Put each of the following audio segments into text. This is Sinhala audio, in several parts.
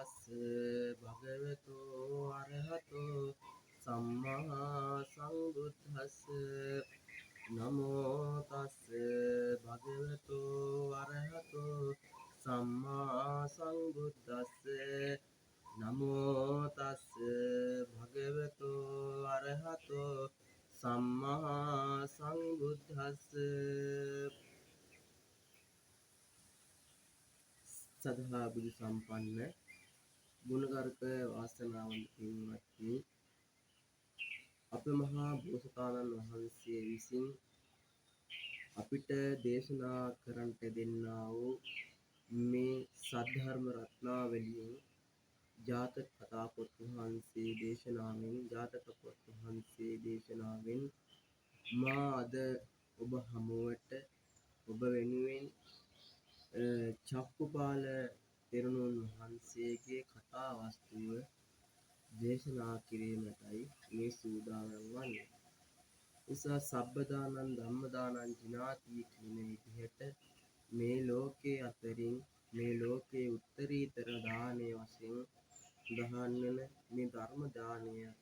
තස්ස භගවතු අරහතෝ සම්මා සම්බුද්දස්ස නමෝ තස්ස භගවතු අරහතෝ සම්මා සම්බුද්දස්ස නමෝ තස්ස භගවතු අරහතෝ සම්මා සම්බුද්දස්ස සදා බුදු සම්පන්න ගුණගරුක වාසනාවන්ත පින්වත්නි අප මහා බෝසතාණන් වහන්සේ විසින් අපිට දේශනා කරන්නට දෙන්නා වූ මේ සද්ධර්ම රත්නාවලියෙන් ජාතක කතා පොත් වහන්සේ දේශනාවෙන් මා අද ඔබ හමුවට ඔබ වෙනුවෙන් චක්කුපාල තෙරණුවන් වහන්සේගේ කතා වස්තුව දේශනා කිරීමටයි මේ සූදානම් වන්නේ. නිසා සබ්බදානං ධම්මදානං ජිනාති කියන විදිහට මේ ලෝකයේ අතරින් මේ ලෝකයේ උත්තරීතර දානය වශයෙන් උදාහරණ වන මේ ධර්ම දානයත්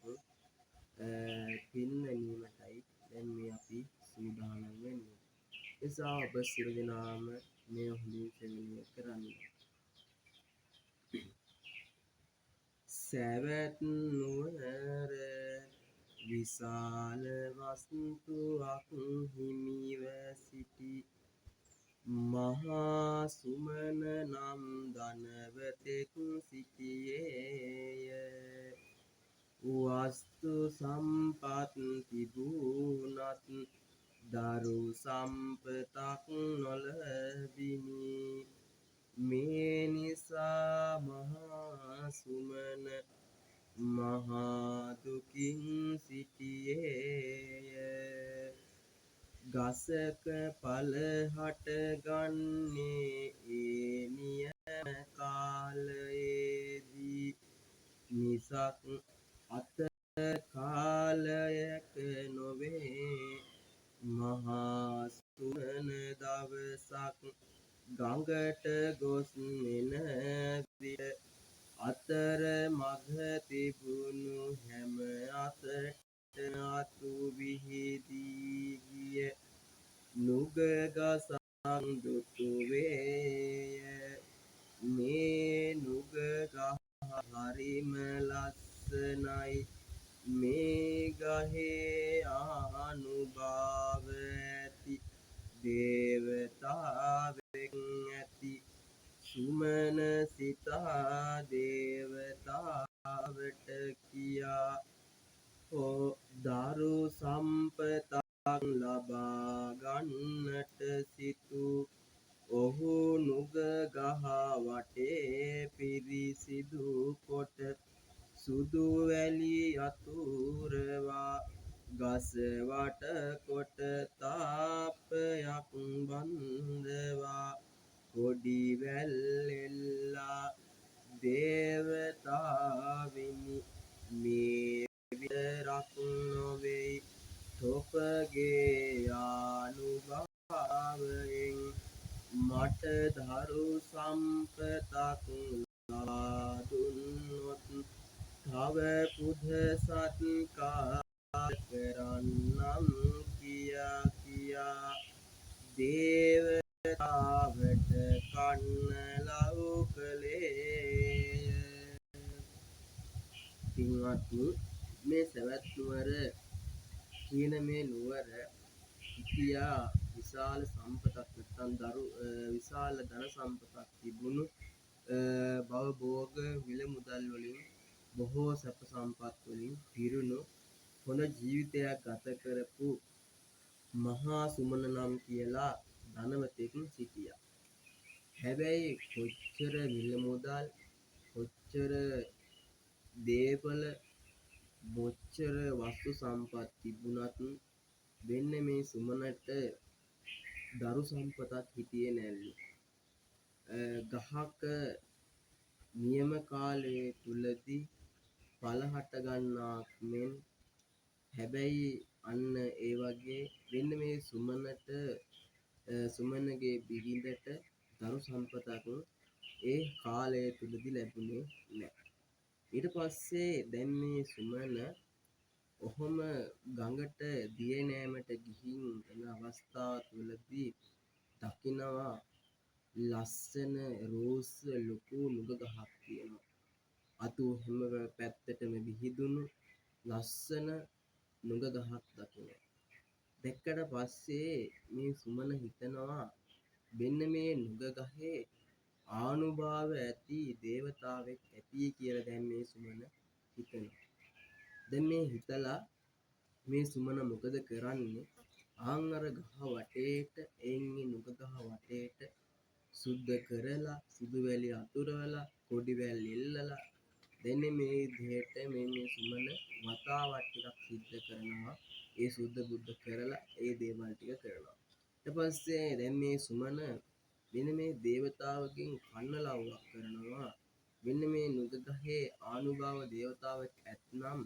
පින්වීමටයි දැන් මේ අපි සූදානම් වෙන්නේ. නිසා ඔබ සියලු දෙනාම මේ හොඳින් සෙවණිය කරන්න. සැවැත් නුවර විශාල වස්තුවක් හිමිව සිටි මහා සුමන නම් ධනවතෙක් සිටියේය. වස්තු සම්පත් තිබුණත් දරු සම්පතක් නොලැබිනි. මේ නිසා මහා සුමන මහා දුකින් සිටියේය. ගසක ඵල හට ගන්නේ ඒ නියම කාලයේදී මිසක් අත කාලයක නොවේ. මහා සුමන දවසක් ගඟට ගොස් එන විට අතර මග තිබුණු හැම අතට අතු විහිදී ගිය නුග ගසක් දුටු වේය. මේ නුග ගහ හරිම ලස්සනයි. මේ ගහේ ආනුභාව ඇති දේවතාවෙක් ඇති. සුමන සිතා දේවතාවට කියා දරු සම්පතක් ලබා ගන්නට සිතූ. ඔහු නුග ගහ වටේ පිරිසිදු කොට සුදු වැලි අතුරවා ගස වට කොට තාප්පයක් බඳවා කොඩි වැල් එල්ලා දේවතාවිනි මේ විතරක් නොවෙයි තොපගේ ආනුභාවයෙන් මට දරු සම්පතක් ලබා දුන්නොත් තව පුද සත්කාර කරන්නම් කියා දේවතාවට කන්න ලව් කළේය. පින්වත්නි මේ සවැත් නුවර කියන මේ නුවර හිටියා විශාල සම්පතක් නැත්නම් විශාල ධන සම්පතක් තිබුණු භව භෝග මිල මුදල් වලින් බොහෝ සැප සම්පත් වලින් පිරුණු හොඳ ජීවිතයක් ගත කරපු මහා සුමන නම් කියලා ධනවතෙක් සිටියා. හැබැයි කොච්චර මිල මුදල් කොච්චර දේපල මොච්චර වස්තු සම්පත් තිබුණත් වෙන්න මේ සුමනට දරු සම්පතක් හිටියේ නැල්ලු. ගහක නියම කාලයේ තුලදී ඵල හට ගන්නාක් මෙන් හැබැයි අන්න ඒ වගේ වෙන්න මේ සුමනගේ බිරිඳට දරු සම්පතක් ඒ කාලය තුලදී ලැබුණේ නැහැ. ඊට පස්සේ දැන් මේ සුමන ඔහොම ගඟට දිය නෑමට ගිහින් එන අවස්ථාව තුලදී දකිනවා ලස්සන රෝස් ලොකු නුග ගහක් තියෙනවා. අතු හැම පැත්තටම විහිදුණු ලස්සන නුග ගහක් දකිනවා. දැක්කට පස්සේ මේ සුමන හිතනවා මෙන්න මේ නුග ගහේ ආනුභාව ඇති දේවතාවෙක් ඇති කියලා දැන් මේ සුමන හිතනවා. දැන් මේ හිතලා මේ සුමන මොකද කරන්නේ? ආන් අර ගහ වටේට එන්නේ නුග ගහ වටේට සුද්ධ කරලා සුදු වැලි අතුරවලා කොඩි වැල් එල්ලලා දැන් මේ විදිහට මේ සුමන වතාවක් ටිකක් සිද්ධ කරනවා. ඒ සුද්ධ බුද්ධ කරලා ඒ දේවල් ටික කරනවා. ඊට පස්සේ දැන් මේ සුමන මෙන්න මේ දේවතාවගෙන් කන්නලව්වක් කරනවා. මෙන්න මේ නුග ගහේ ආනුභාව දේවතාවෙක් ඇත්නම්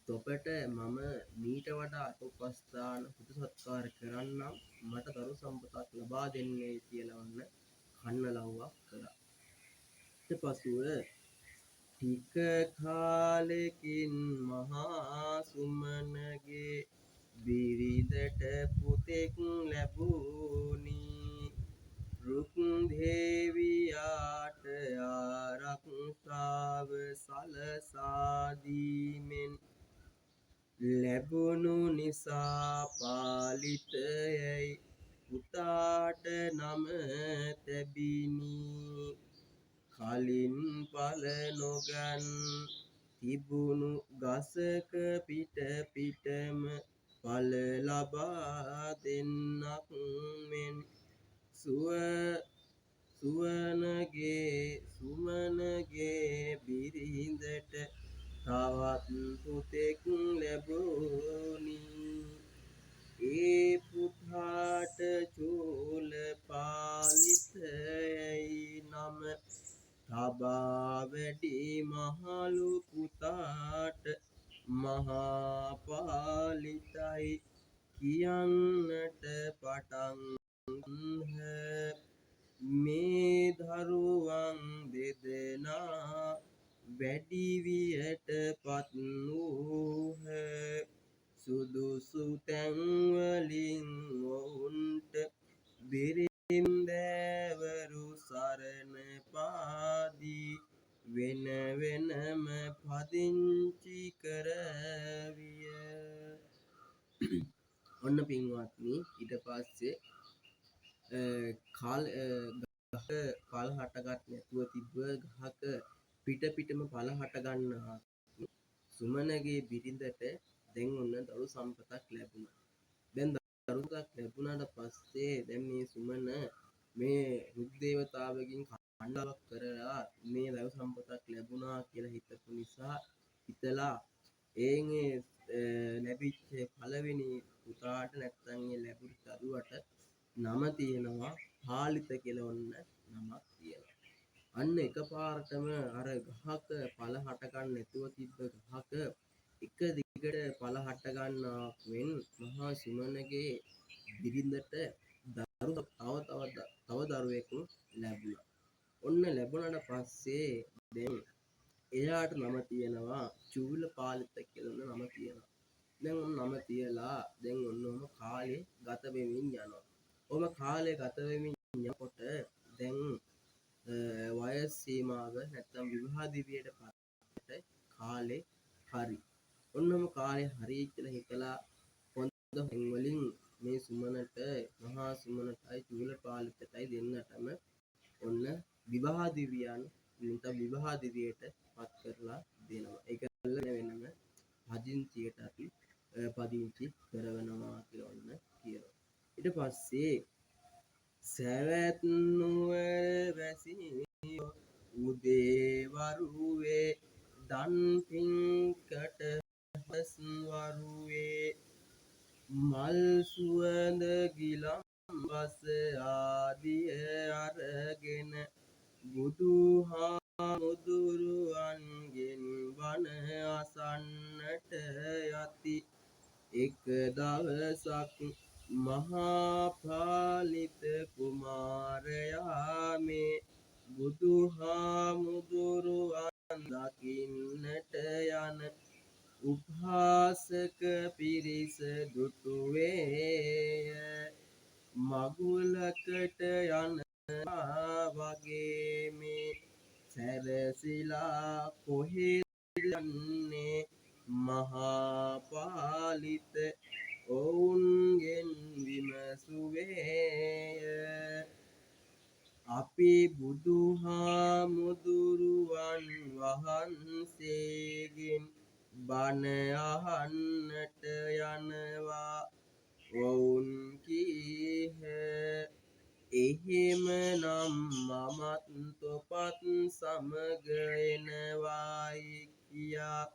තොපට මම මීට වඩා උපස්ථාන පුද සත්කාර කරන්නම් මට දරු සම්පතක් ලබා දෙන්නේ කියලා වන්න කන්නලව්වක් කරා. ඊට පසුව ටික කාලෙකින් මහා සුමනගේ බිරිඳට පුතෙක් ලැබුණි. රුක් දේවියාට ආරක්ෂාව සලසා දීමෙන් ලැබුණු නිසා පාලිතයයි පුතාට නම තැබිනි. කලින් පල නොගන් තිබුණු ගසක පිට පිටම පල ලබා දෙන්නක් මෙන් සුමනගේ බිරිඳට තවත් පුතෙක් ලැබුණි. ඒ පුතාට චූල පාලිතයයි නම තබා වැඩි මහලු පුතාට මහා පාලිතයි කියන්නට පටන් මේ දරුවන් දෙදෙනා වැඩි වියට පත් වූහ. සුදුසු තැන්වලින් ඔවුන්ට බිරින්දෑවරු සරණ පාදී වෙන වෙනම පදිංචි කරවිය. ඔන්න පින්වත්නි ඊට පස්සේ පල හටගත් නැතුව තිබ්බ ගහක පිට පිටම පල හට ගන්නවා. සුමනගේ බිරිඳට දැන් ඔන්න දරු සම්පතක් ලැබුණා. දැන් දරුසක් ලැබුණාට පස්සේ දැන් මේ සුමන මේ රුක් දේවතාවගෙන් කණ්ඩාවක් කරලා මේ දරු සම්පතක් ලැබුණා කියලා හිතපු නිසා හිතලා ඒ ලැබිච්ච පළවෙනි පුතාට නැත්නම් ඒ ලැබුණු දරුවට නම තියෙනවා පාලිත කියලා ඔන්න නමක් තියෙනවා. අන්න එකපාරටම අර ගහක පල හට ගන්න නැතුව තිබ්බ ගහක එක දිගට පල හට ගන්නාක් වෙන් මහා සුමනගේ බිරිඳට තව දරුවෙක් ලැබුණා. ඔන්න ලැබුණාට පස්සේ දැන් එයාට නම තියෙනවා චූල පාලිත කියලා නම තියෙනවා. දැන් නම තියලා දැන් ඔන්නම කාලේ ගත වෙමින් යනවා. ඔබ කාලය ගත වෙමින් යනකොට දැන් වයස් සීමාව නැත්නම් විවාහ දිවියට පත් කාලේ හරි. ඔන්නම කාලේ හරි කියලා හිතලා හොඳ වලින් මේ සුමනට මහා සුමනටයි චූලපාලිතටයි දෙන්නටම ඔන්න විවාහ දිවියන් නැත්නම් විවාහ දිවියට පත් කරලා දෙනවා. ඒක වෙනම පදිංචියට අපි පදිංචි කරවනවා කියලා ඔන්න කියනවා. ඊට පස්සේ සැවැත් නුවර වැසියෝ උදේ වරුවේ දන් පින්කට හස් වරුවේ මල් සුවඳ ගිලම් බස ආදිය අරගෙන බුදුහාමුදුරුවන්ගෙන් බණ අසන්නට යති. එක දවසක් මහා පාලිත කුමාරයා මේ බුදුහාමුදුරුවන් දකින්නට යන උපාසක පිරිස දුටුවේය. මගුලකට යනවා වගේ මේ සැරසිලා කොහෙද යන්නේ මහා පාලිත ඔවුන්ගෙන් විමසුවේය. අපි බුදුහාමුදුරුවන් වහන්සේගෙන් බණ අහන්නට යනවා ඔවුන් කීහ. එහෙමනම් මමත් තොපත් සමග එනවායි කියා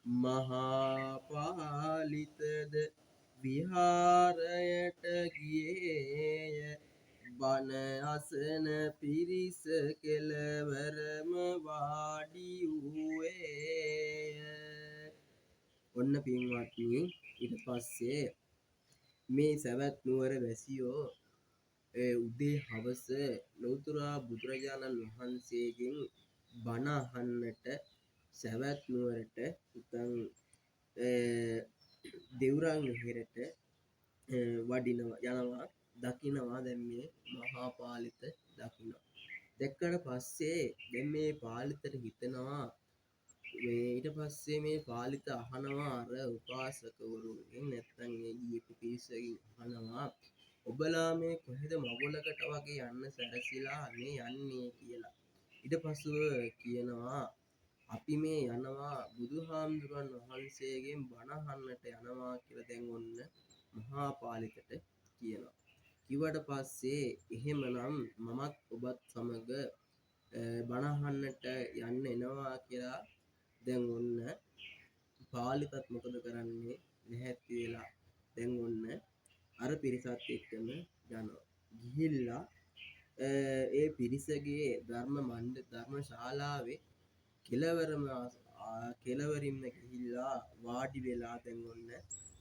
මහා පාලිතද විහාරයට ගියේය. බණ අසන පිරිස කෙළවරම වාඩි වූයේය. ඔන්න පින්වත්නි, ඊට පස්සේ මේ සවැත් නුවර වැසියෝ උදේ හවස ලෞතර බුදුරජාණන් වහන්සේගෙන් බණ අහන්නට සවැත් නුවරට උතන් දෙවුරන් හෙරට වඩිනවා යනවා. දකිනවා දැන් මේ මහා පාලිත දකිනවා. දැක්කට පස්සේ දැන් මේ පාලිතට හිතනවා ඊට පස්සේ මේ පාලිත අහනවා අර උපාසකවරුන්ගෙන් නැත්නම් ඒ ගියපු පිරිසකින් අහනවා ඔබලා මේ කොහෙද මගුලකට වගේ යන්න සැරසිලා මේ යන්නේ කියලා. ඊට පස්සෙ කියනවා අපි මේ යනවා බුදුහාමුදුරන් වහන්සේගෙන් බණ අහන්නට යනවා කියලා දැන් ඔන්න මහා පාලිතට කියනවා. කිව්වට පස්සේ එහෙමනම් මමත් ඔබත් සමග බණ අහන්නට යන්න එනවා කියලා දැන් ඔන්න පාලිතත් මොකද කරන්නේ නැහැත් වෙලා දැන් ඔන්න අර පිරිසත් එක්කම යනවා. ගිහිල්ලා ඒ පිරිසගේ ධර්ම ශාලාවේ කෙළවරින්ම ගිහිල්ලා වාඩි වෙලා දැන් ඔන්න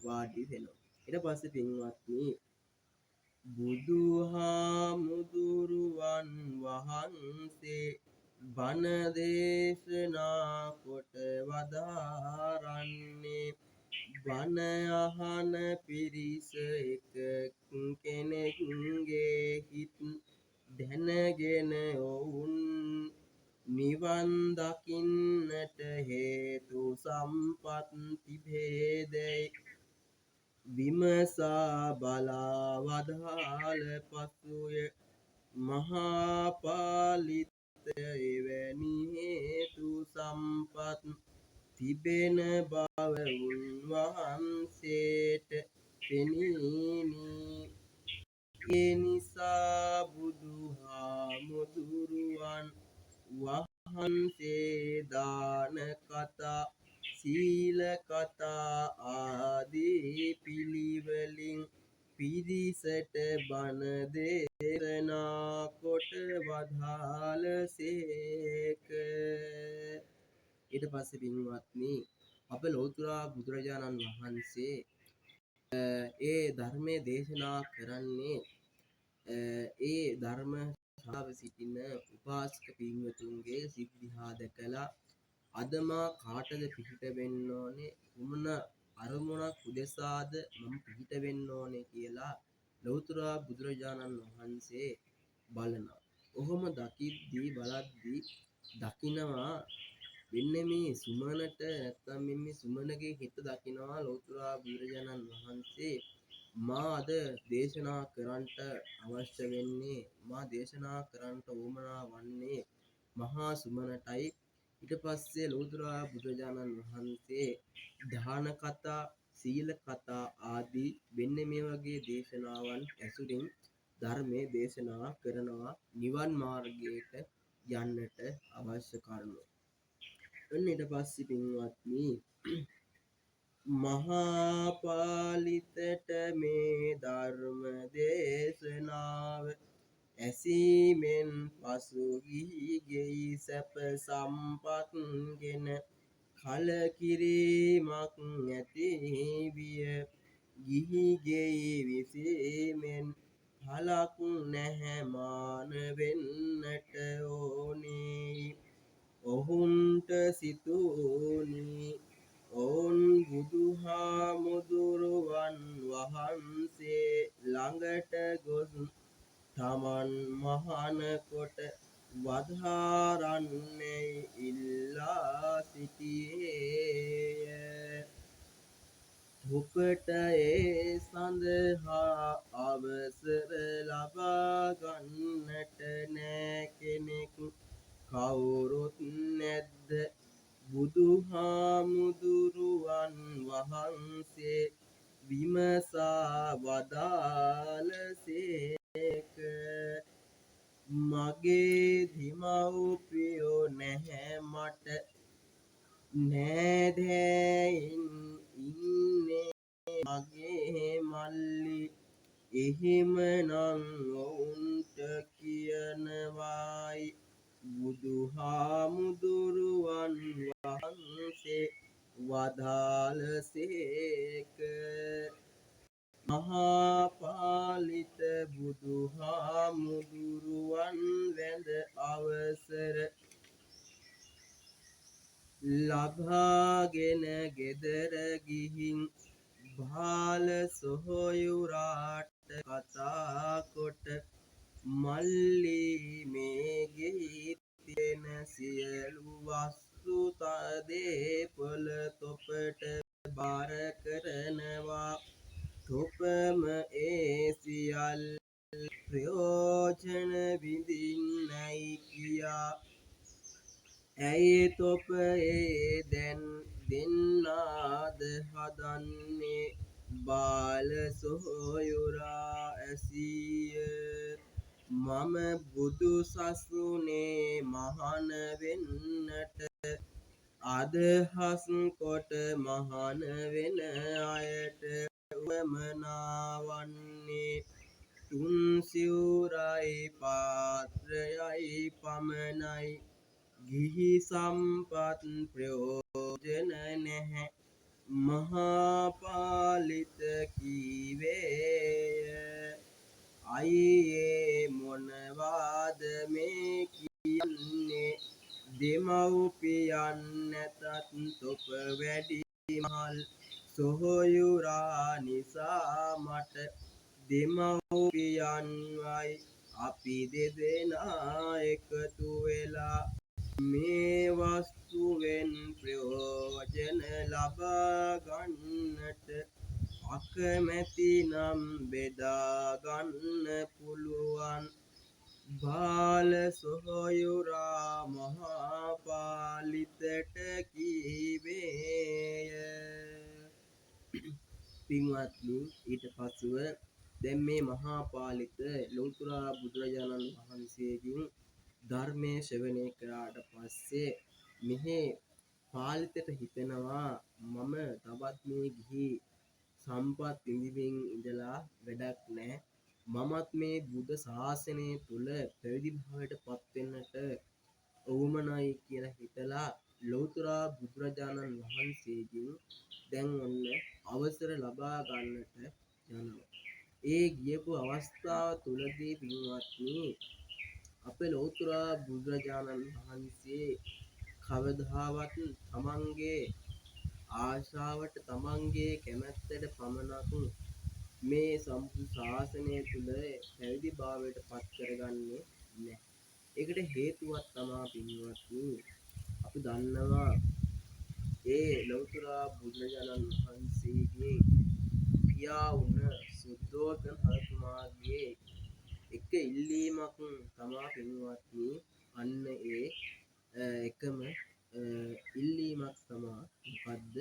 වාඩි වෙනවා. ඊට පස්සේ පින්වත්නි බුදුහාමුදුරුවන් වහන්සේ බණ දේශනා කොට වදාරන්නේ බණ අහන පිරිස එක කෙනෙකුගේ හිත් දැනගෙන ඔවුන් නිවන් දකින්නට හේතු සම්පත් තිබේදැයි විමසා බලා වදාළ පසුය. මහා පාලිත එවැනි හේතු සම්පත් තිබෙන බව උන්වහන්සේට පෙනීනි. ඒ නිසා බුදුහාමුදුරුවන් වහන්සේ දාන කතා සීල කතා ආදී පිළිවෙලින් පිරිසට බණ දේශනා කොට වදාළසේක. ඊට පස්සේ පින්වත්නි අප ලෞතර බුදුරජාණන් වහන්සේ ඒ ධර්මයේ දේශනා කරන්නේ ඒ ධර්ම ශාලාව සිටින උපාසක පින්වතුන්ගේ සිත් දිහා දැකලා අදමා කාටද පිහිට වෙන්න ඕනේ කුමන අරමුණක් උදෙසාද මම පිහිට වෙන්න ඕනේ කියලා ලෞතර බුදුරජාණන් වහන්සේ බලනවා. ඔහොම දකිද්දී බලද්දී දකිනවා වෙන්න මේ සුමනට නැත්නම් මේ සුමනගේ හිත දකිනවා ලෞතර බුදුරජාණන් වහන්සේ මා අද දේශනා කරන්නට අවශ්‍ය වෙන්නේ මා දේශනා කරන්නට උවමනා වන්නේ මහා සුමනටයි. ඊට පස්සේ ලෞතර බුදුරජාණන් වහන්සේ දාන කතා සීල කතා ආදී වෙන්න මේ වගේ දේශනාවන් ඇසුරින් ධර්මයේ දේශනා කරනවා නිවන් මාර්ගයට යන්නට අවශ්‍ය කරුණු. එන්න ඊට පස්සේ පින්වත්නි මහා පාලිතට මේ ධර්ම දේශනාව ඇසීමෙන් පසු ගිහි ගෙයි සැප සම්පත්ගෙන කලකිරීමක් නැති විය. ගිහි ගෙයි විසීමෙන් පලක් නැහැ මාන වෙන්නට ඕනේ ඔහුන්ට සිතුනි ඔවුන් බුදුහාමුදුරුවන් වහන්සේ ළඟට ගොස් තමන් මහාන කොට වදාරන්නේ ඉල්ලා සිටියේය. ඔබට ඒ සඳහා අවසර ලබා ගන්නට නෑ කෙනෙක් කවුරුත් නැද්ද බුදුහාමුදුරුවන් වහන්සේ විමසා වදාළසේක. මගේ දෙමව්පියෝ නැහැ මට නෑදෑයින් ඉන්නේ මගේ මල්ලි එහෙමනම් ඔවුන්ට කියනවායි බුදුහාමුදුරුවන් වහන්සේ වදාළසේක. මහාපාලිත බුදුහාමුදුරුවන් වැඳ අවසර ලබාගෙන ගෙදර ගිහින් බාල සොහොයුරාට කතා කොට මල්ලී මේ ගෙයි තියෙන සියලු වස්තු දේපොළ තොපට බාර කරනවා තොපම ඒ සියල්ල ප්‍රයෝජන විඳින්නයි කියා ඇයි තොප ඒ දැන් දෙන්නාද හදන්නේ බාල සොහොයුරා ඇසීය මම බුදු සසුනේ මහාන වෙන්නට අදහස් කොට මහාන වෙන අයට උවමනා වන්නේ තුන් සිවුරයි පාත්‍රයයි පමණයි ගිහි සම්පත් ප්‍රයෝජන නැහැ මහාපාලිත කීවේය. අයියේ මොනවාද මේ කියන්නේ දෙමව්පියන් නැතත් තොප වැඩිමහල් සොහොයුරා නිසා මට දෙමව්පියන්වයි අපි දෙදෙනා එකතු වෙලා මේ වස්තුවෙන් ප්‍රයෝජන ලබා ගන්නට අකමැති නම් බෙදා ගන්න පුළුවන් බාල සොහොයුරා මහාපාලිතට කීවේය. පින්වත්නි ඊට පසුව දැන් මේ මහාපාලිත ලෞතර බුදුරජාණන් වහන්සේගෙන් ධර්මයේ ශ්‍රවණය කරාට පස්සේ මෙහි පාලිතට හිතෙනවා මම තවත් මේ ගිහි සම්පත් විඳින්මින් ඉඳලා වැඩක් නැහැ මමත් මේ බුද්ධ ශාසනය තුල පැවිදි භාවයට පත් වෙන්නට ඕමනයි කියලා හිතලා ලෞතර බුදුරජාණන් වහන්සේගෙන් දැන් ඔන්න අවසර ලබා ගන්නට යනවා. ඒ ගියපු අවස්ථාව තුලදී පින්වත්නි අපේ ලෞතර බුදුරජාණන් වහන්සේ කවදාවත් තමන්ගේ ආශාවට තමන්ගේ කැමැත්තට පමණක් මේ සම්බුදු ශාසනය තුල පැවිදි භාවයට පත් කරගන්නේ නැහැ. ඒකට හේතුවක් තමයි පින්වත්නි අපි දන්නවා ඒ ලෞතර බුදුරජාණන් වහන්සේගේ පියා වුණ සුද්ධෝදන රජතුමාගේ එක ඉල්ලීමක් තමයි පින්වත්නි අන්න ඒ එකම ඉල්ලීමක් තමයි මොකද්ද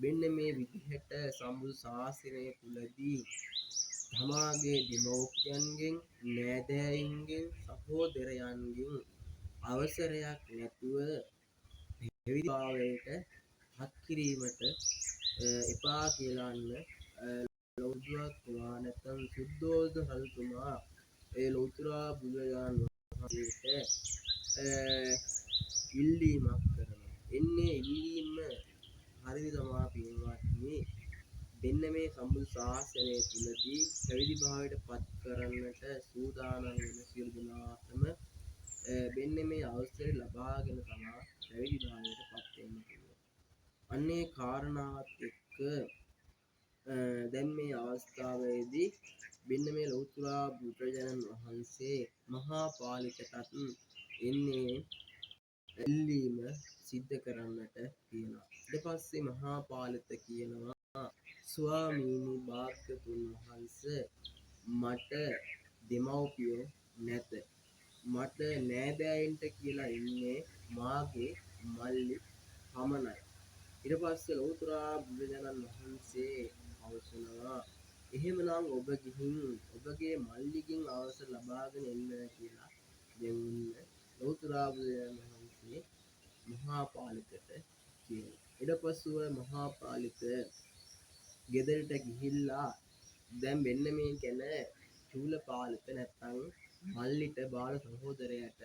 මෙන්න මේ විදිහට සම්බුදු ශාසනය තුලදී තමාගේ දෙමව්පියන්ගෙන් නෑදෑයින්ගෙන් සහෝදරයන්ගෙන් අවසරයක් නැතුව පැවිදි භාවයට පත් කිරීමට එපා කියලා ලෞතුරා නැත්නම් සුද්ධෝදන රජතුමා ඒ ලෞතර බුදුරජාණන් වහන්සේට ඉල්ලීමක් කරනවා. එන්නේ ඉල්ලීම හරිය තමයි පින්වත්නි දෙන්න මේ සම්බුදු ශාසනය තුලදී පැවිදි භාවයට පත් කරන්නට සූදානම් වෙන සියලු දෙනාටම වෙන්න මේ අවසරය ලබාගෙන තමයි පැවිදි භාවයට පත් වෙන්න පුළුවන්. අන්නේ කාරණාවත් එක්ක දැන් මේ අවස්ථාවේදී මෙන්න මේ ලෞතර බුදුරජාණන් වහන්සේ මහා පාලිකටත් එන්නේ එල්ලීම සිද්ධ කරන්නට කියනවා. ඊට පස්සේ මහා පාලිත කියනවා ස්වාමීනි භාග්‍යතුන් වහන්සේ මට දෙමව්පියෝ නැත. මට නෑදෑයන්ට කියලා ඉන්නේ මාගේ මල්ලි පමණයි. ඊට පස්සේ ලෞතර බුදුරජාණන් වහන්සේ අවසනවා එහෙමනම් ඔබ ගිහින් ඔබගේ මල්ලිගෙන් අවසර ලබාගෙන එන්න කියලා දෙවුන්න ලෞතර බුදුරජාණන් වහන්සේ මහා පාලිතට කියනවා. ඊට පස්සෙ මහා පාලිත ගෙදරට ගිහිල්ලා දැන් මෙන්න මේ ගැන චූල පාලිත නැත්තම් මල්ලිට බාල සහෝදරයාට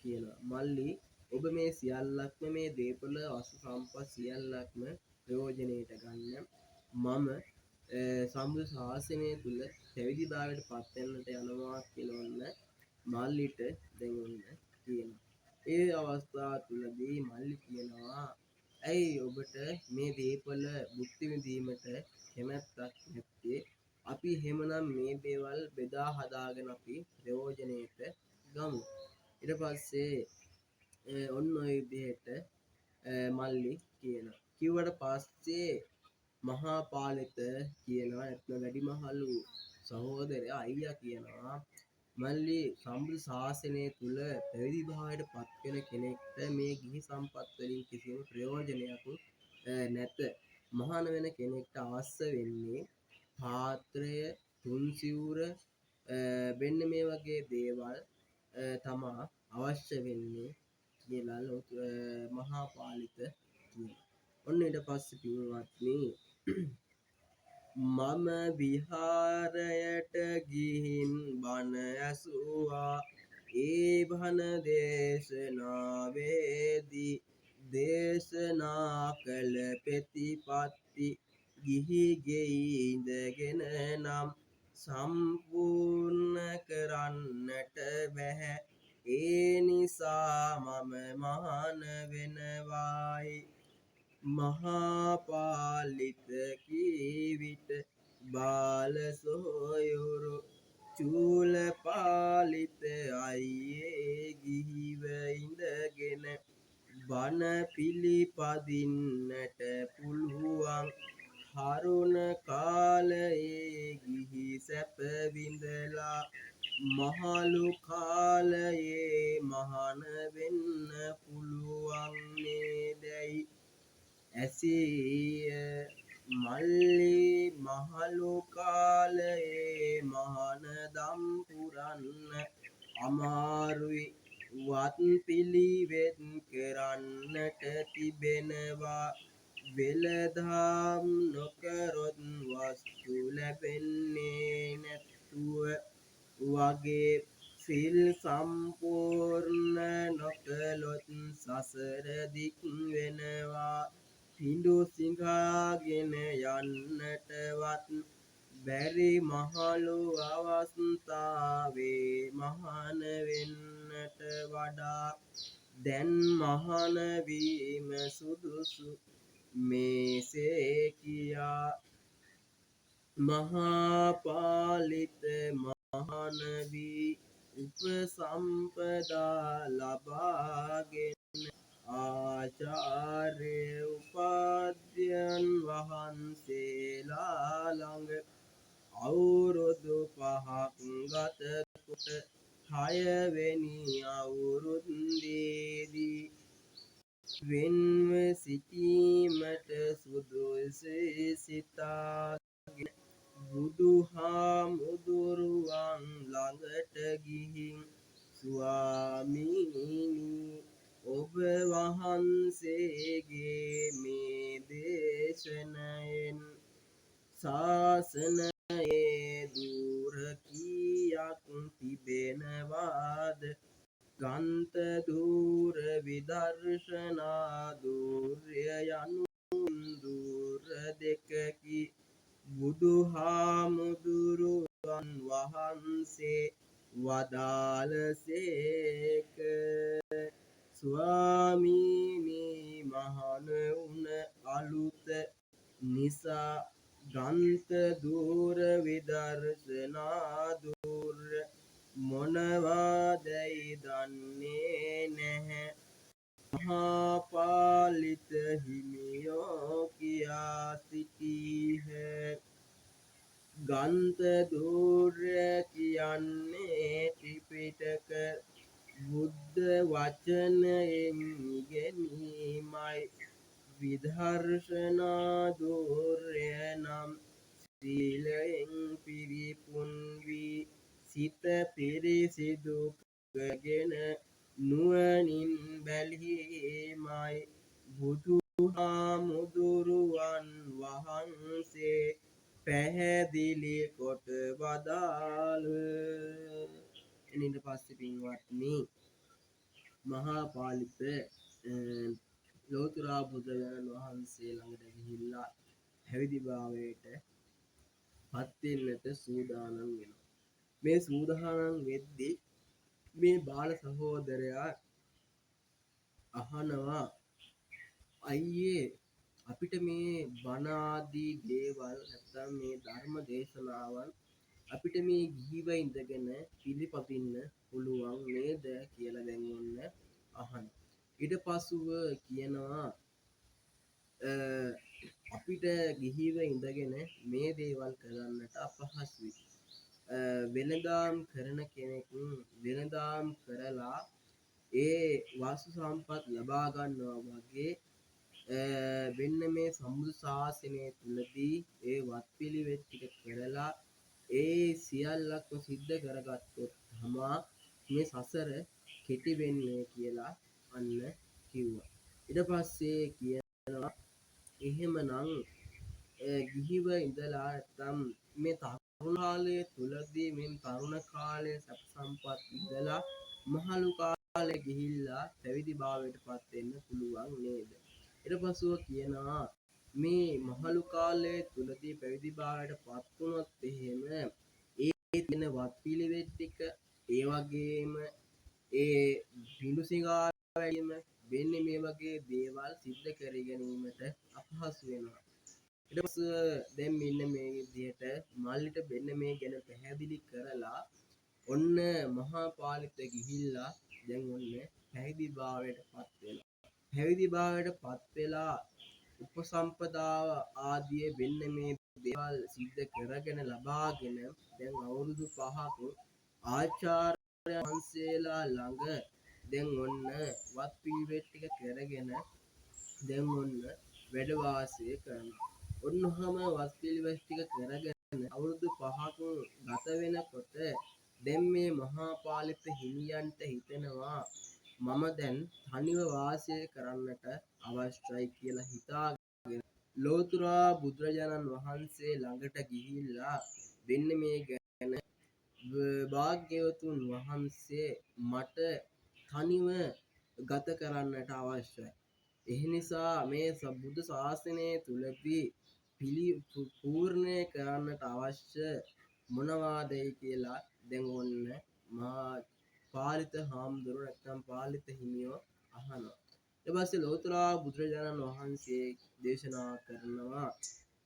කියනවා. මල්ලි ඔබ මේ සියල්ලක්ම මේ දීපල වස්තු සම්පත් සියල්ලක්ම ප්‍රයෝජනෙට ගන්න මම සම්බුදු ශාසනය තුල පැවිදි භාවයට පත් වෙන්නට යනවා කියලා ඔන්න මල්ලිට දෙන්න කියනවා. ඒ අවස්ථාව තුලදී මල්ලි කියනවා ඇයි ඔබට මේ දීපල භුක්ති විඳීමට කැමැත්තක් නැත්තේ? අපි එහෙමනම් මේ දේවල් බෙදා හදාගෙන අපි ප්‍රයෝජනෙට ගමු. ඊට පස්සේ ඔන්න ඔය විදිහට මල්ලි කියනවා. කිව්වට පස්සේ මහා පාලිත කියනවා නැත්නම් වැඩිමහලු සහෝදරයා අයියා කියනවා මල්ලි සම්බුදු ශාසනය තුල පැවිදි භාවයට පත් වෙන කෙනෙක්ට මේ ගිහි සම්පත් වලින් කිසිම ප්‍රයෝජනයක් නැත. මහාන වෙන කෙනෙක්ට අවශ්‍ය වෙන්නේ පාත්‍රය, තුන්සිවුර වෙන්න මේ වගේ දේවල් තමා අවශ්‍ය වෙන්නේ කියලා මහා පාලිත කියනවා. ඔන්න ඊට පස්සේ පින්වත්නි මම විහාරයට ගිහින් බණ ඇසුවා. ඒ බණ දේශනාවේදී දේශනා කළ ප්‍රතිපත්ති ගිහි ගෙයි ඉඳගෙන නම් සම්පූර්ණ කරන්නට බැහැ. ඒ නිසා මම මහාන වෙනවායි. මහා පාලිත කීවිට බාල සොයුරු චූල පාලිත අයියේ ගිහිව ඉඳගෙන බණ පිළිපදින්නට පුළුවන්. හරුණ කාලයේ ගිහි සැප විඳලා මහලු කාලයේ මහාන වෙන්න පුළුවන් නේදයි ඇසීය. මල්ලි මහලු කාලයේ මහාන දම් පුරන්න අමාරුයි. වත් පිළිවෙත් කරන්නට තිබෙනවා. වෙළදාම් නොකරොත් වස්තු ලැබෙන්නේ නැතුව වගේ සිල් සම්පූර්ණ නොකළොත් සසර දික් වෙනවා. පිඬු සිඟාගෙන යන්නටවත් බැරි මහලු අවස්ථාවේ මහාන වෙන්නට වඩා දැන් මහාන වීම සුදුසු මේසේ කියා මහා පාලිත මහාන වී උපසම්පදා ලබාගෙන ආචාර්ය උපාධ්‍යයන් වහන්සේලා ළඟ අවුරුදු 5ක් ගත කොට 6 වෙනි අවුරුද්දේදී වෙන්ව සිටීමට සුදුසු සිතාගෙන බුදුහාමුදුරුවන් ළඟට ගිහින් ස්වාමීනි ඔබ වහන්සේගේ මේ දේශනයෙන් ශාසනයේ දුර කීයක් තිබෙනවාද? ගන්ත දුර විදර්ශනා දුර්ය යනු දුර දෙකකි. බුදුහාමුදුරුවන් වහන්සේ වදාළසේක. ස්වාමීනි මහණ වුණ අලුත නිසා ග්‍රන්ථ දූර විදර්ශනා දූර මොනවාදැයි දන්නේ නැහැ. මහා පාලිත හිමියෝ කියා සිටීහ. ග්‍රන්ථ දූර කියන්නේ ත්‍රිපිටක බුද්ධ වචනයෙන් ඉගෙනීමයි. විදර්ශනා දූර්ය නම් සීලයෙන් පිරිපුන් වී සිත පිරිසිදු කරගෙන නුවණින් බැලීමයි. බුදුහාමුදුරුවන් වහන්සේ පැහැදිලි කොට වදාළ. ඊට පස්සේ පින්වත්නි මහා පාලිත ලෝතර බුදුරජාණන් වහන්සේ ළඟට ගිහිල්ලා පැවිදි භාවයට පත් වෙන්නට සූදානම් වෙනවා. මේ සූදානම් වෙද්දී මේ බාල සහෝදරයා අහනවා අයියේ අපිට මේ බණ ආදී දේවල් නැත්නම් මේ ධර්ම දේශනාවන් අපිට මේ ගිහිව ඉඳගෙන පිළිපදින්න පුළුවන් නේද කියලා දැන් ඔන්න අහන. ඊට පස්සුව කියනවා අපිට ගිහිව ඉඳගෙන මේ දේවල් කරන්නට අපහසුයි. වෙනදාම් කරන කෙනෙක් වෙනදාම් කරලා ඒ වාසු සම්පත් ලබා ගන්නවා වගේ වෙන්න මේ සම්බුදු ශාසනය තුලදී ඒ වත්පිළිවෙත් ටික කරලා ඒ සියල්ලක්ම සිද්ධ කරගත්තොත් තමා මේ සසර කෙටි වෙන්නේ කියලා අන්න කිව්වා. ඊට පස්සේ කියනවා එහෙමනම් ගිහිව ඉඳලා නැත්නම් මේ තරුණ කාලයේ තුලදී මේ තරුණ කාලයේ සැප සම්පත් ඉඳලා මහලු කාලේ ගිහිල්ලා පැවිදි භාවයට පත් වෙන්න පුළුවන් නේද? ඊට පස්සෙ කියනවා මේ මහලු කාලයේ තුලදී පැවිදි භාවයට පත් වුණොත් එහෙම ඒ තියෙන වත්පිළිවෙත් ටික ඒ වගේම ඒ පිඬුසිඟා වැඩිම වෙන්නේ මේ වගේ දේවල් සිද්ධ කර ගැනීමට අපහසු වෙනවා. ඊට පස්සේ දැන් මෙන්න මේ විදිහට මල්ලිට වෙන්න මේ ගැන පැහැදිලි කරලා ඔන්න මහා පාලිත ගිහිල්ලා දැන් ඔන්න පැවිදි භාවයට පත් වෙනවා. පැවිදි භාවයට පත් වෙලා උපසම්පදාව ආදී වෙන්න මේ දේවල් සිද්ධ කරගෙන ලබාගෙන දැන් අවුරුදු 5ක් ආචාර්ය වහන්සේලා ළඟ දැන් ඔන්න වත් පිළිවෙත් ටික කරගෙන දැන් ඔන්න වැඩ වාසය කරනවා. ඔන්නෝම වත් පිළිවෙත් ටික කරගෙන අවුරුදු 5ක් ගත වෙනකොට දැන් මේ මහා පාලිත හිමියන්ට හිතෙනවා මම දැන් තනිව වාසය කරන්නට අවශ්‍යයි කියලා හිතාගෙන ලෝතර බුදුරජාණන් වහන්සේ ළඟට ගිහිල්ලා වෙන්න මේ ගැන භාග්‍යවතුන් වහන්සේ මට තනිව ගත කරන්නට අවශ්‍යයි. ඒ නිසා මේ බුදු ශාසනය තුලදී පූර්ණය කරන්නට අවශ්‍ය මොනවාදයි කියලා දැන් ඔන්න මහා පාලිත හාමුදුරුවෝ නැත්නම් පාලිත හිමියෝ අහනවා. ඊට පස්සේ ලෝතර බුදුරජාණන් වහන්සේ දේශනා කරනවා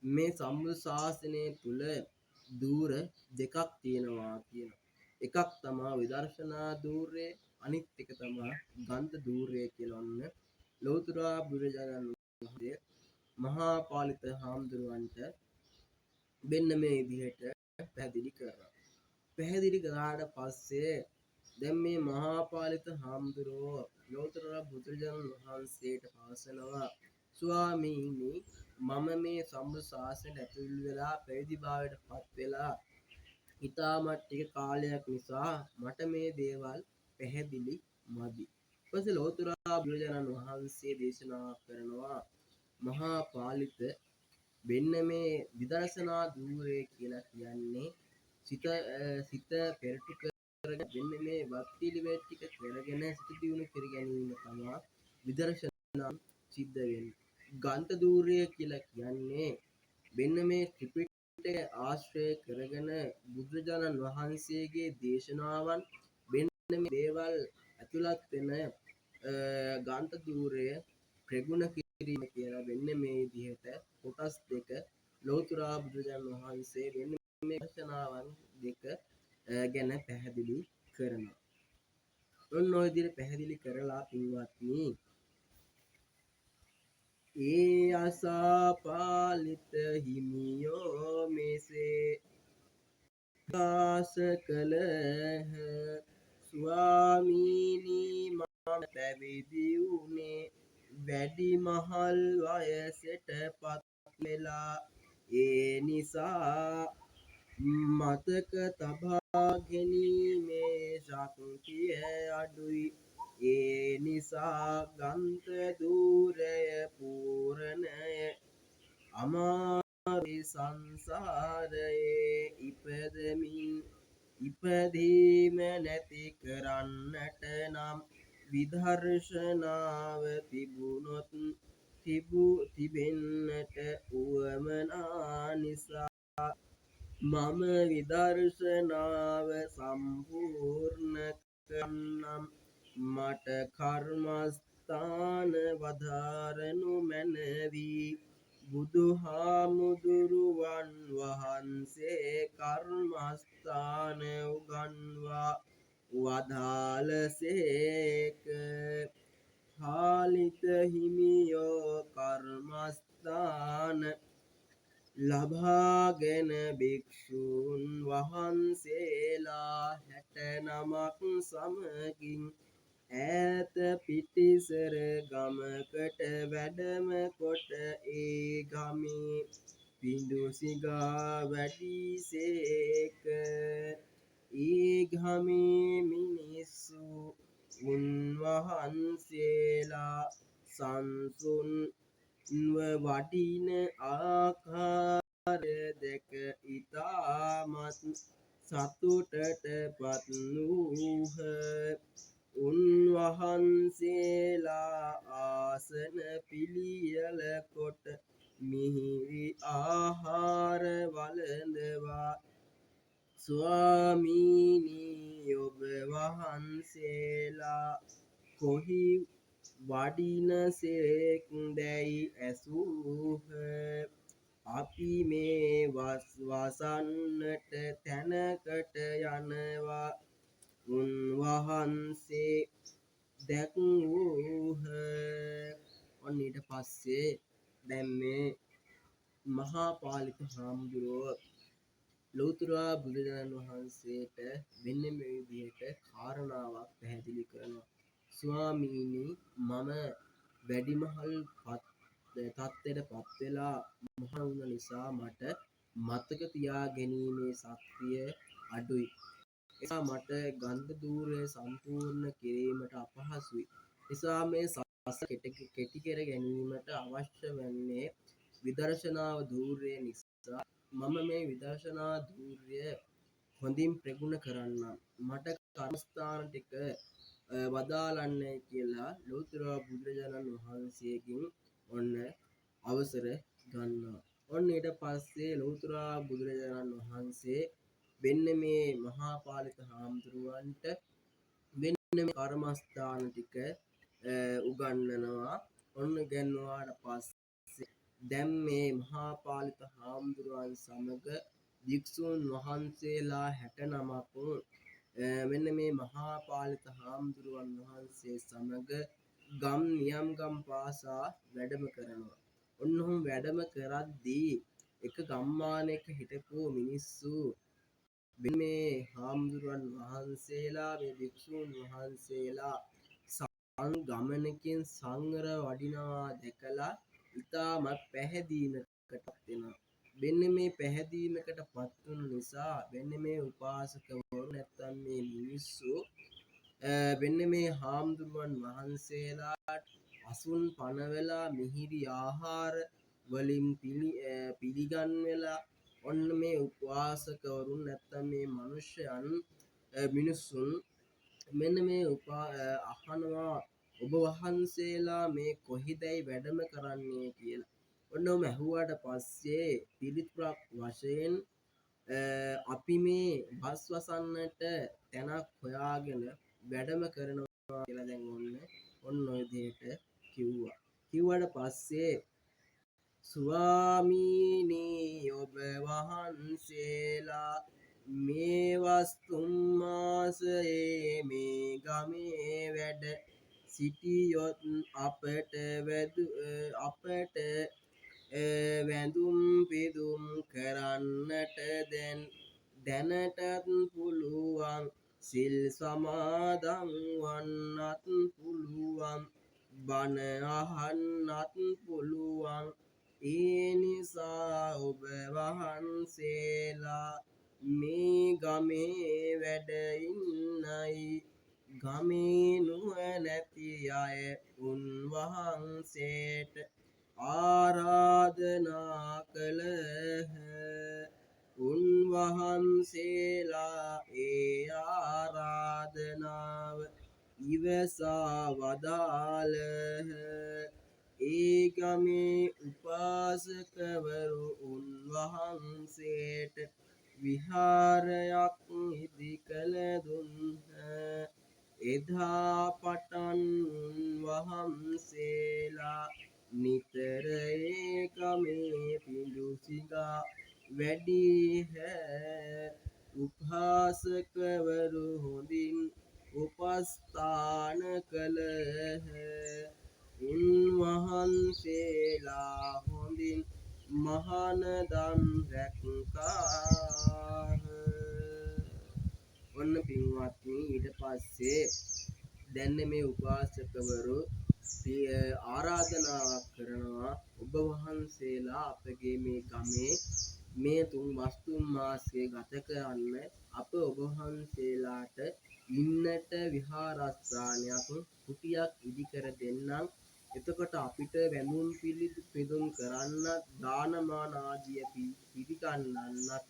මේ සම්බුදු ශාසනය තුල ධූර දෙකක් තියෙනවා කියනවා. එකක් තමයි විදර්ශනා ධූරය, අනිත් එක තමයි ගන්ධ ධූරය කියලා ඔන්න ලෝතර බුදුරජාණන් වහන්සේ මහා පාලිත හාමුදුරුවන්ට වෙන්න මේ විදිහට පැහැදිලි කරනවා. පැහැදිලි කරාට පස්සේ දැන් මේ මහා පාලිත හාමුදුරුවෝ ලෝතර බුදුරජාණන් වහන්සේට පවසනවා ස්වාමීනි මම මේ සම්බුදු ශාසනයට ඇතුල් වෙලා පැවිදි භාවයට පත් වෙලා ඊටමත් ටික කාලයක් නිසා මට මේ දේවල් පැහැදිලි මදි. ඊපස්සේ ලෝතර බුදුරජාණන් වහන්සේ දේශනා කරනවා මහා පාලිත වෙන්න මේ විදර්ශනා ධූරය කියලා කියන්නේ සිත පෙරටු කරගෙන වෙන්න මේ වත්පිළිවෙත් ටික කරගෙන සිත දියුණු කර ගැනීම තමයි විදර්ශනා සිද්ධ වෙන්නේ. ගන්ධ ධූරය කියලා කියන්නේ වෙන්න මේ ත්‍රිපිටක ආශ්‍රය කරගෙන බුදුරජාණන් වහන්සේගේ දේශනාවන් වෙන මේ දේවල් ඇතුළත් වෙන ගාන්ත ධූරය ප්‍රගුණ කිරීම කියලා වෙන්න මේ විදිහට කොටස් දෙක ලෞතර බුදුරජාණන් වහන්සේ වෙන්න මේ දේශනාවන් දෙක ගැන පැහැදිලි කරනවා. ඔන්න ඔය විදිහට පැහැදිලි කරලා පින්වත්නි ඒ අසාපාලිත හිමියෝ මෙසේ ප්‍රකාශ කළහ. ස්වාමීනි මම පැවිදි වුණේ වැඩිමහල් වයසට පත් වෙලා. ඒ නිසා මතක තබා ගැනීමේ ශක්තිය අඩුයි. ඒ නිසා ගන්ත ධූරය පූර්ණය අමාරු සංසාරයේ ඉපදීම නැති කරන්නට නම් විදර්ශනාව තිබෙන්නට උවමනා නිසා මම විදර්ශනාව සම්පූර්ණ කරන්නම්. මට කර්මස්ථාන වදාරනු මැනවි. බුදුහාමුදුරුවන් වහන්සේ කර්මස්ථාන උගන්වා වදාළසේක. පාලිත හිමියෝ කර්මස්ථාන ලබාගෙන භික්ෂූන් වහන්සේලා 69ක් සමගින් ඈත පිටිසර ගමකට වැඩම කොට ඒ ගමේ පිඬුසිඟා වැඩිසේක. ඒ ගමේ මිනිස්සු උන්වහන්සේලා සංසුන්ව වඩින ආකාරය දැක ඉතාමත් සතුටට පත් වූහ. උන්වහන්සේලා ආසන පිළියෙල කොට මිහිරි ආහාර වළඳවා ස්වාමීනි ඔබ වහන්සේලා කොහි වඩිනසේක් දැයි ඇසූහ. අපි මේ වසන්නට තැනකට යනවා උන්වහන්සේ දැක්වූහ. ඔන්න ඊට පස්සේ දැන් මේ මහා පාලිත හාමුදුරුවෝ ලෞතර බුදුරජාණන් වහන්සේට වෙන මේ විදිහට කාරණාවක් පැහැදිලි කරනවා. ස්වාමීනි මම වැඩිමහල් තත්ත්වයට පත් වෙලා මහා වුණ නිසා මට මතක තියා ගැනීමේ ශක්තිය අඩුයි. එසා මට ගන්ධ ධූරය සම්පූර්ණ කිරීමට අපහසුයි. නිසා මේ සස කෙටි කර ගැනීමට අවශ්‍ය වන්නේ විදර්ශනාව ධූරය නිසා මම මේ විදර්ශනා ධූරය හොඳින් ප්‍රගුණ කරන්නම්. මට කර්මස්ථාන ටික වදාළන්නේ කියලා ලෞතර බුදුරජාණන් වහන්සේගෙන් ඔන්න අවසර ගන්නවා. ඔන්න ඊට පස්සේ ලෞතර බුදුරජාණන් වහන්සේ වෙන්න මේ මහා පාලිත හාමුදුරුවන්ට වෙන්න මේ කර්මස්ථාන ටික උගන්වනවා. ඔන්න ඉගෙනුවාට පස්සේ දැන් මේ මහා පාලිත හාමුදුරුවන් සමග භික්ෂූන් වහන්සේලා 69ක් මෙන්න මේ මහා පාලිත හාමුදුරුවන් වහන්සේ සමග ගම් නියම්ගම් පාසා වැඩම කරනවා. ඔන්නෝම වැඩම කරද්දී එක ගම්මානයක හිටපු මිනිස්සු මේ හාමුදුරුවන් වහන්සේලා මේ භික්ෂූන් වහන්සේලා ගමනකින් සංවර වඩිනවා දැකලා ඉතාමත් පැහැදීමකට වෙනවා. වෙන්න මේ පැහැදීමකට පත් වුණු නිසා වෙන්න මේ උපාසකවරු නැත්තම් මේ මිනිස්සු වෙන්න මේ හාමුදුරුවන් වහන්සේලාට අසුන් පනවලා මිහිරි ආහාර වලින් පිළිගන්වලා ඔන්න මේ උපාසකවරුන් නැත්තම් මේ මිනිස්සුන් මෙන්න මේ අහනවා ඔබ වහන්සේලා මේ කොහිදයි වැඩම කරන්නේ කියලා. ඔන්නෝම ඇහුවාට පස්සේ පිළිතුරක් වශයෙන් අපි මේ බස් වසන්නට තැනක් හොයාගෙන වැඩම කරනවා කියලා දැන් ඔන්න ඔය විදිහට කිව්වා. කිව්වට පස්සේ ස්වාමීනි ඔබ වහන්සේලා මේ වස්තුම් මාසයේ මේ ගමේ වැඩ සිටියොත් අපට වැඳුම් පිදුම් කරන්නට දැනටත් පුළුවන් සිල් සමාදන් වන්නත් පුළුවන් බණ අහන්නත් පුළුවන් ඒ නිසා ඔබ වහන්සේලා මේ ගමේ වැඩ ඉන්නයි ගමේ නුවණැති අය උන්වහන්සේට ආරාධනා කළහ. උන්වහන්සේලා ඒ ආරාධනාව ඉවසා වදාළහ. ඒ ගමේ උපාසකවරු උන්වහන්සේට විහාරයක් ඉදි කළ දුන්හ. එදා පටන් උන්වහන්සේලා නිතර ඒ ගමේ පිඬුසිඟා වැඩිහ. උපාසකවරු හොඳින් උපස්ථාන කළහ. උන්වහන්සේලා හොඳින් මහානදම් රැක්කාහ. ඔන්න පින්වත්නි ඊට පස්සේ දැන් මේ උපාසකවරු ආරාධනාවක් කරනවා ඔබ වහන්සේලා අපගේ මේ ගමේ මේ තුන් වස්තුම් මාසය ගත කරන්න අප ඔබ වහන්සේලාට ඉන්නට විහාරස්ථානයක් කුටියක් ඉදි කර දෙන්නම්. එතකොට අපිට වැඳුම් පිදුම් කරන්නත් දානමාන ආදිය පිළිගන්නන්නත්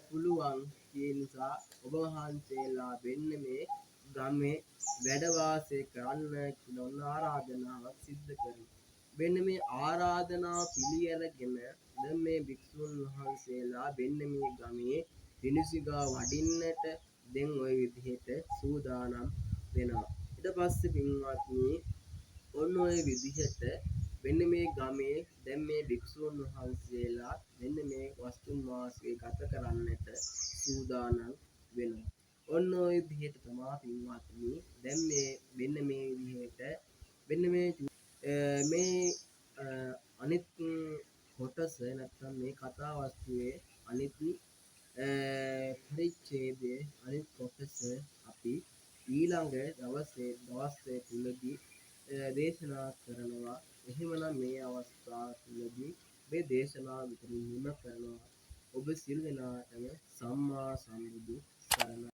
පුළුවන්. ඒ නිසා ඔබ වහන්සේලා වෙන්න මේ ගමේ වැඩ වාසය කරන්න කියලා ආරාධනාවක් සිද්ධ කරනවා. වෙන්න මේ ආරාධනාව පිළිඅරගෙන දැන් මේ භික්ෂුන් වහන්සේලා වෙන්න මේ ගමේ පිඬුසිඟා වඩින්නට දැන් ওই විදිහට සූදානම් වෙනවා. ඊට පස්සේ පින්වත්නි ඔන්න ඔය විදිහට වෙන්න මේ ගමේ දැන් මේ භික්ෂුන් වහන්සේලා වෙන්න මේ වස්තුම් වාසය ගත කරන්නට සූදානම් වෙනවා. ඔන්න ඔය විදිහට තමයි පින්වත්නි දැන් මේ වෙන්න මේ විදිහට වෙන්න මේ අනිත් කොටස නැත්නම් මේ කතා වස්තුවේ අනිත් පරිච්ඡේදයේ අනිත් කොටස අපි ඊළඟ දවසේ තුලදී දේශනා කරනවා. එහෙමනම් මේ අවස්ථාව තුලදී මේ දේශනාව විතරින් නිම කරනවා. ඔබ සියලු දෙනාටම සම්මා සම්බුදු සරණයි.